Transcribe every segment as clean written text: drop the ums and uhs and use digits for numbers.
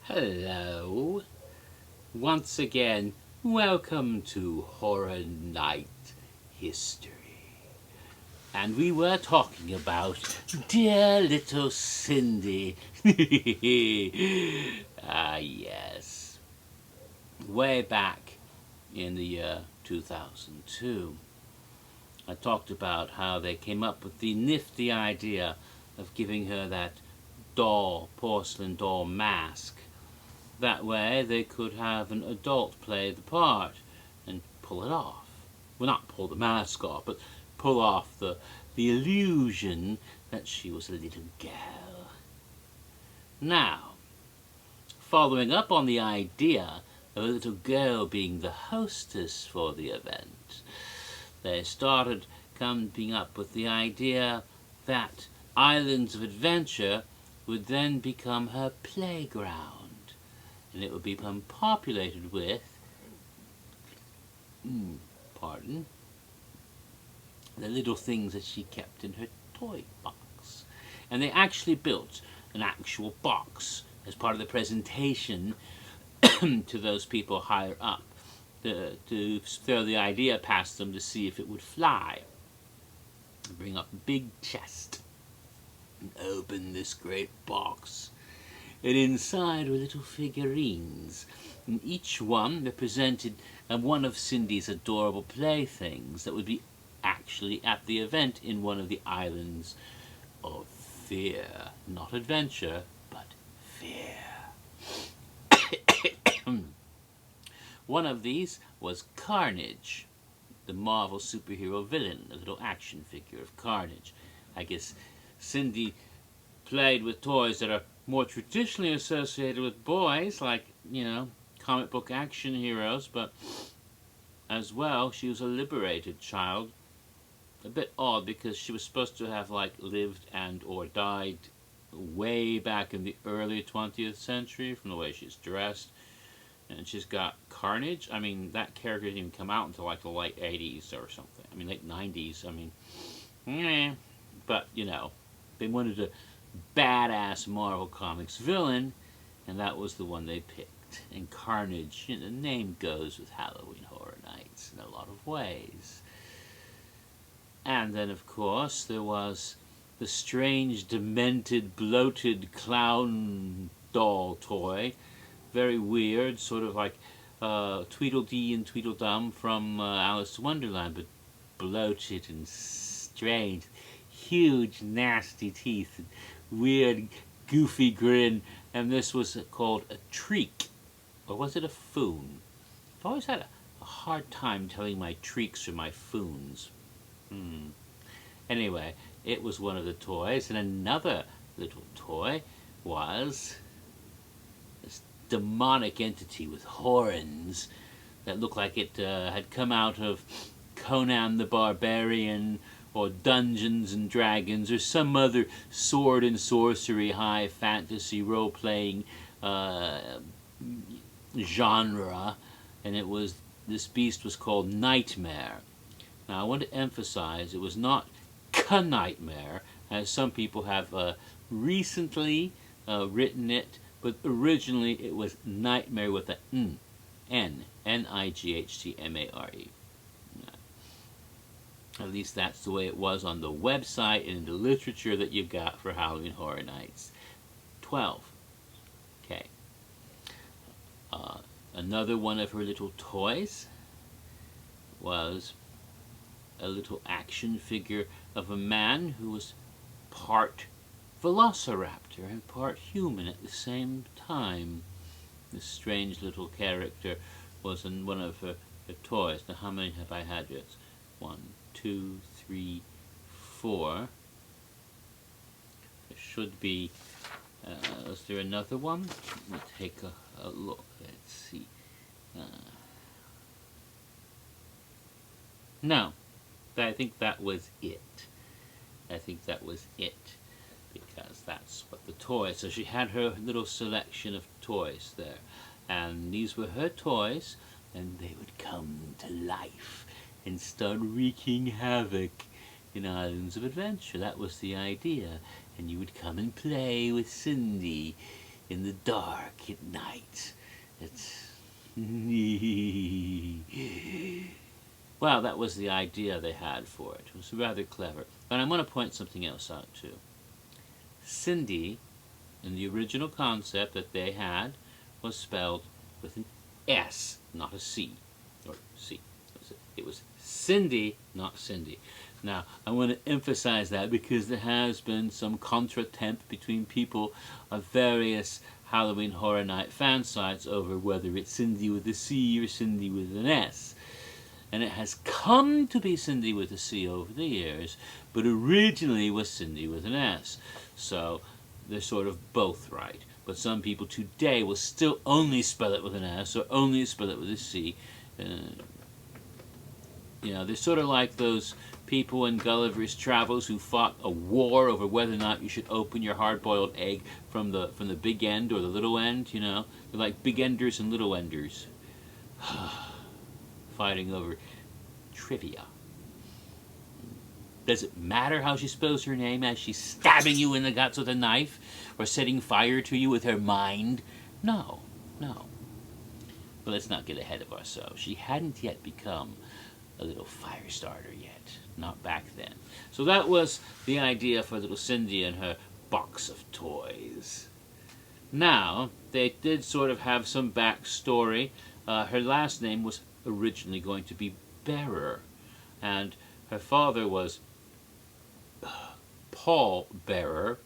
Hello. Once again, welcome to Horror Night History. And we were talking about dear little Cindy. Yes. Way back in the year 2002, I talked about how they came up with the nifty idea of giving her that porcelain doll mask. That way they could have an adult play the part and pull it off. Well, not pull the mask off, but pull off the illusion that she was a little girl. Now, following up on the idea of a little girl being the hostess for the event, they started coming up with the idea that Islands of Adventure would then become her playground. And it would become populated with, the little things that she kept in her toy box. And they actually built an actual box as part of the presentation to those people higher up to throw the idea past them to see if it would fly. Bring up a big chest and open this great box. And inside were little figurines, and each one represented one of Cindy's adorable playthings that would be actually at the event in one of the islands of fear. Not adventure, but fear. One of these was Carnage, the Marvel superhero villain, a little action figure of Carnage. I guess Cindy played with toys that are more traditionally associated with boys, like, comic book action heroes, but as well, she was a liberated child. A bit odd because she was supposed to have, lived and or died way back in the early 20th century from the way she's dressed. And she's got Carnage. I mean, that character didn't even come out until, the late 80s or something. I mean, late 90s. I mean, but, they wanted a badass Marvel Comics villain, and that was the one they picked. And Carnage, the name goes with Halloween Horror Nights in a lot of ways. And then, of course, there was the strange, demented, bloated clown doll toy. Very weird, sort of like Tweedledee and Tweedledum from Alice in Wonderland, but bloated and strange. Huge, nasty teeth, and weird, goofy grin, and this was called a treek, or was it a foon? I've always had a hard time telling my treeks or my foons. Anyway, it was one of the toys, and another little toy was this demonic entity with horns that looked like it had come out of Conan the Barbarian, or Dungeons and Dragons, or some other sword and sorcery, high fantasy role-playing genre, and this beast was called Nightmare. Now I want to emphasize it was not Nightmare, as some people have recently written it, but originally it was Nightmare with an N-I-G-H-T-M-A-R-E. At least that's the way it was on the website and in the literature that you got for Halloween Horror Nights. 12. Okay. Another one of her little toys was a little action figure of a man who was part velociraptor and part human at the same time. This strange little character was in one of her toys. Now, how many have I had yet? 1, 2, 3, 4. There should be, is there another one? Let me take a look. Let's see. No, I think that was it. Because that's what the toys. So she had her little selection of toys there. And these were her toys, and they would come to life and start wreaking havoc in Islands of Adventure. That was the idea. And you would come and play with Cindy in the dark at night. It's well, that was the idea they had for it. It was rather clever. But I'm going to point something else out too. Cindy, in the original concept that they had, was spelled with an S, not a C. Or C. It was Cindy, not Cindy. Now, I want to emphasize that because there has been some contretemps between people of various Halloween Horror Night fan sites over whether it's Cindy with a C or Cindy with an S. And it has come to be Cindy with a C over the years, but originally was Cindy with an S. So they're sort of both right. But some people today will still only spell it with an S or only spell it with a C. You know, they're sort of like those people in Gulliver's Travels who fought a war over whether or not you should open your hard-boiled egg from the big end or the little end. You know, they're like big enders and little enders, fighting over trivia. Does it matter how she spells her name as she's stabbing you in the guts with a knife or setting fire to you with her mind? No, no. But let's not get ahead of ourselves. She hadn't yet become a little fire starter yet. Not back then. So that was the idea for little Cindy and her box of toys. Now, they did sort of have some backstory. Her last name was originally going to be Bearer, and her father was Paul Bearer,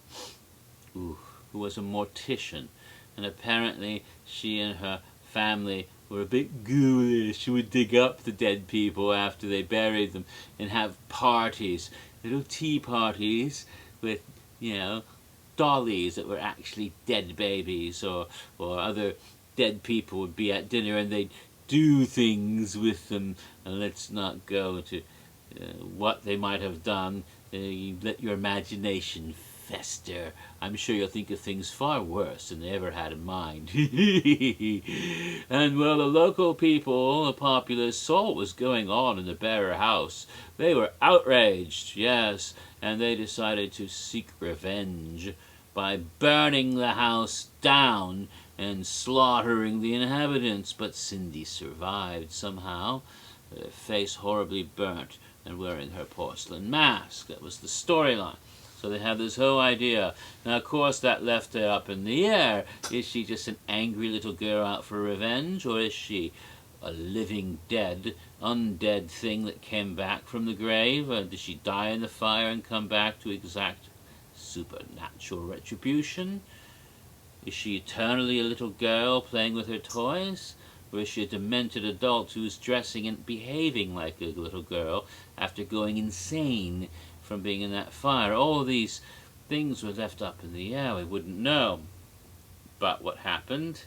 who was a mortician, and apparently she and her family were a bit ghoulish. She would dig up the dead people after they buried them and have parties, little tea parties with, you know, dollies that were actually dead babies, or other dead people would be at dinner and they'd do things with them. And let's not go into what they might have done. You let your imagination fester. I'm sure you'll think of things far worse than they ever had in mind. And well, the local people, the populace, saw what was going on in the Bearer house. They were outraged, yes, and they decided to seek revenge by burning the house down and slaughtering the inhabitants. But Cindy survived somehow, her face horribly burnt and wearing her porcelain mask. That was the storyline. So they had this whole idea. Now, of course, that left her up in the air. Is she just an angry little girl out for revenge, or is she a living dead, undead thing that came back from the grave? Or did she die in the fire and come back to exact supernatural retribution? Is she eternally a little girl playing with her toys? Or is she a demented adult who's dressing and behaving like a little girl after going insane from being in that fire? All these things were left up in the air. We wouldn't know. But what happened,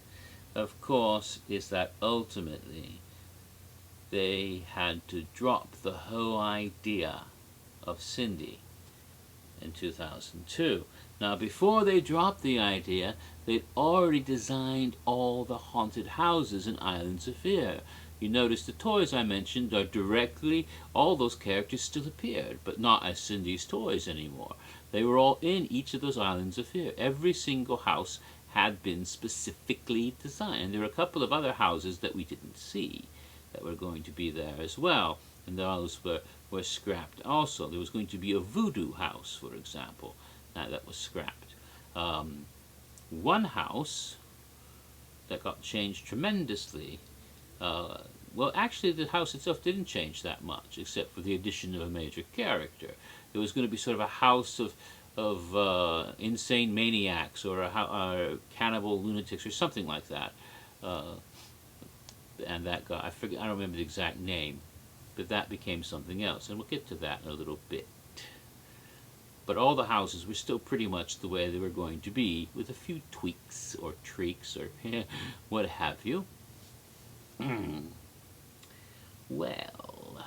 of course, is that ultimately they had to drop the whole idea of Cindy in 2002. Now, before they dropped the idea, they'd already designed all the haunted houses in Islands of Fear. You notice the toys I mentioned are directly, all those characters still appeared, but not as Cindy's toys anymore. They were all in each of those Islands of Fear. Every single house had been specifically designed. And there were a couple of other houses that we didn't see that were going to be there as well. And those were scrapped also. There was going to be a voodoo house, for example. That was scrapped. One house that got changed tremendously, well, actually the house itself didn't change that much, except for the addition of a major character. It was going to be sort of a house of insane maniacs, or cannibal lunatics, or something like that. And that guy, I don't remember the exact name, but that became something else, and we'll get to that in a little bit. But all the houses were still pretty much the way they were going to be, with a few tweaks or treaks or what have you. Well,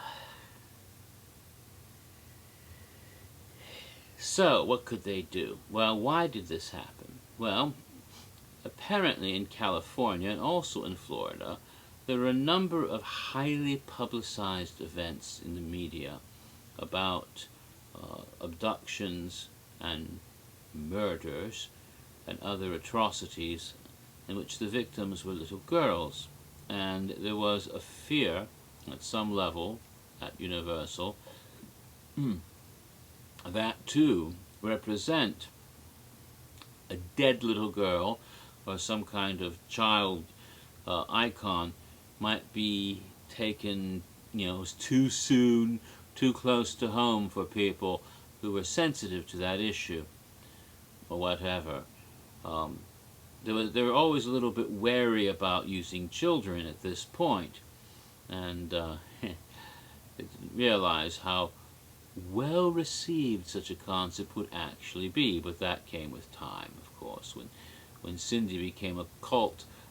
so what could they do? Well, why did this happen? Well, apparently in California and also in Florida, there were a number of highly publicized events in the media about abductions and murders and other atrocities in which the victims were little girls. And there was a fear at some level at Universal that to represent a dead little girl or some kind of child icon might be taken, too soon, too close to home for people who were sensitive to that issue or whatever. They were always a little bit wary about using children at this point, and they didn't realize how well received such a concept would actually be. But that came with time, of course, when Cindy became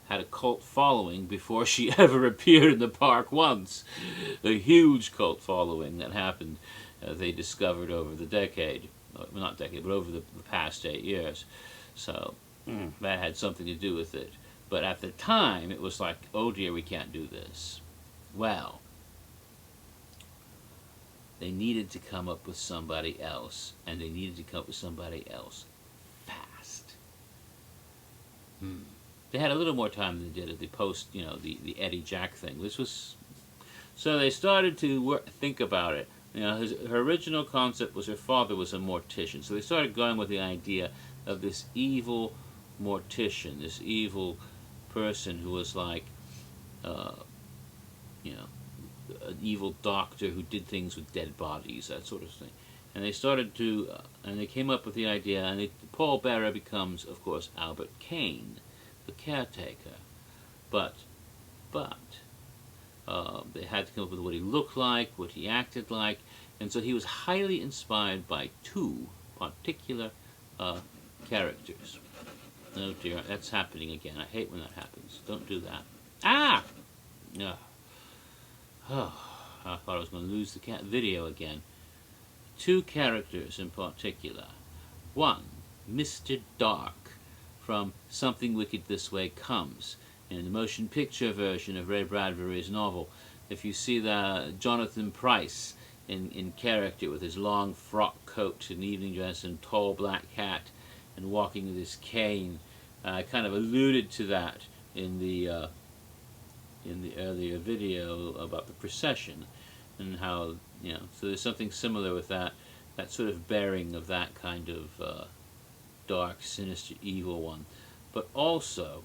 had a cult following before she ever appeared in the park once. A huge cult following that happened, they discovered over the decade, well, not decade, but over the past 8 years. So that had something to do with it. But at the time, it was like, oh dear, we can't do this. Well, they needed to come up with somebody else, and they needed to come up with somebody else fast. They had a little more time than they did at the post, the Eddie Jack thing. So they started to think about it. Her original concept was her father was a mortician. So they started going with the idea of this evil mortician, this evil person who was like, an evil doctor who did things with dead bodies, that sort of thing. And they started to, and they came up with the idea, and Paul Bearer becomes, of course, Albert Kane, the caretaker. But they had to come up with what he looked like, what he acted like, and so he was highly inspired by two particular characters. Oh dear, that's happening again. I hate when that happens. Don't do that. Ah! No. Oh, I thought I was going to lose the video again. Two characters in particular. One, Mr. Dark, from Something Wicked This Way Comes, in the motion picture version of Ray Bradbury's novel. If you see the Jonathan Pryce in character with his long frock coat and evening dress and tall black hat and walking with his cane, I kind of alluded to that in the earlier video about the procession, and how, so there's something similar with that sort of bearing of that kind of dark, sinister, evil one. But also,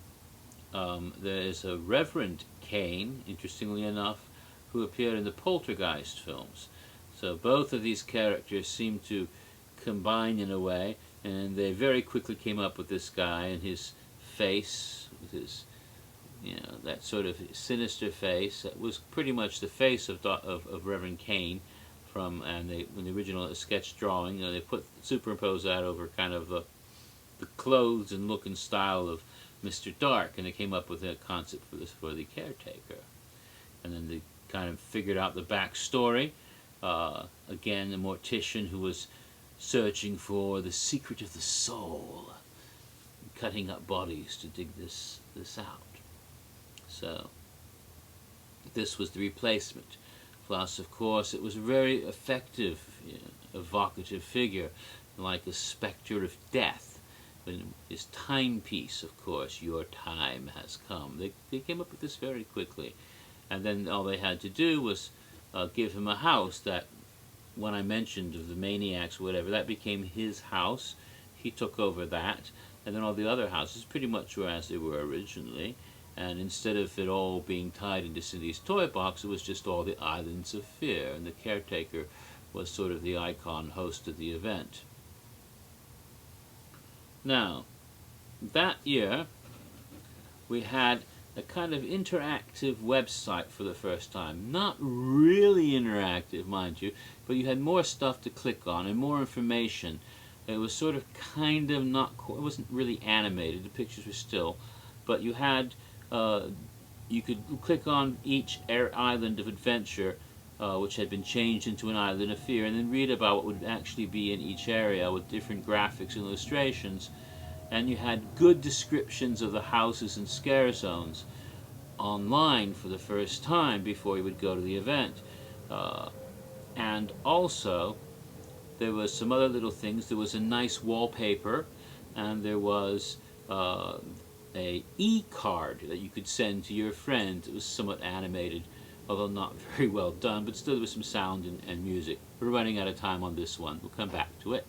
there's a Reverend Kane, interestingly enough, who appeared in the Poltergeist films. So both of these characters seem to combine in a way, and they very quickly came up with this guy and his face, with his, that sort of sinister face. That was pretty much the face of Reverend Kane from, and when the original sketch drawing, they superimposed that over kind of the clothes and look and style of Mr. Dark, and they came up with a concept for the caretaker. And then they kind of figured out the backstory. Again, the mortician who was searching for the secret of the soul, cutting up bodies to dig this out. So this was the replacement. Plus, of course, it was a very effective, evocative figure, like a specter of death. When his timepiece, of course, your time has come. They came up with this very quickly. And then all they had to do was give him a house that, when I mentioned of the maniacs or whatever, that became his house. He took over that. And then all the other houses pretty much were as they were originally. And instead of it all being tied into Cindy's toy box, it was just all the Islands of Fear. And the caretaker was sort of the icon host of the event. Now, that year, we had a kind of interactive website for the first time. Not really interactive, mind you, but you had more stuff to click on and more information. It was sort of kind of not, it wasn't really animated, the pictures were still, but you had, you could click on each island of adventure, which had been changed into an island of fear, and then read about what would actually be in each area with different graphics and illustrations. And you had good descriptions of the houses and scare zones online for the first time before you would go to the event. And also, there was some other little things. There was a nice wallpaper, and there was uh, a e-card that you could send to your friend. It was somewhat animated, although not very well done, but still there was some sound and music. We're running out of time on this one. We'll come back to it.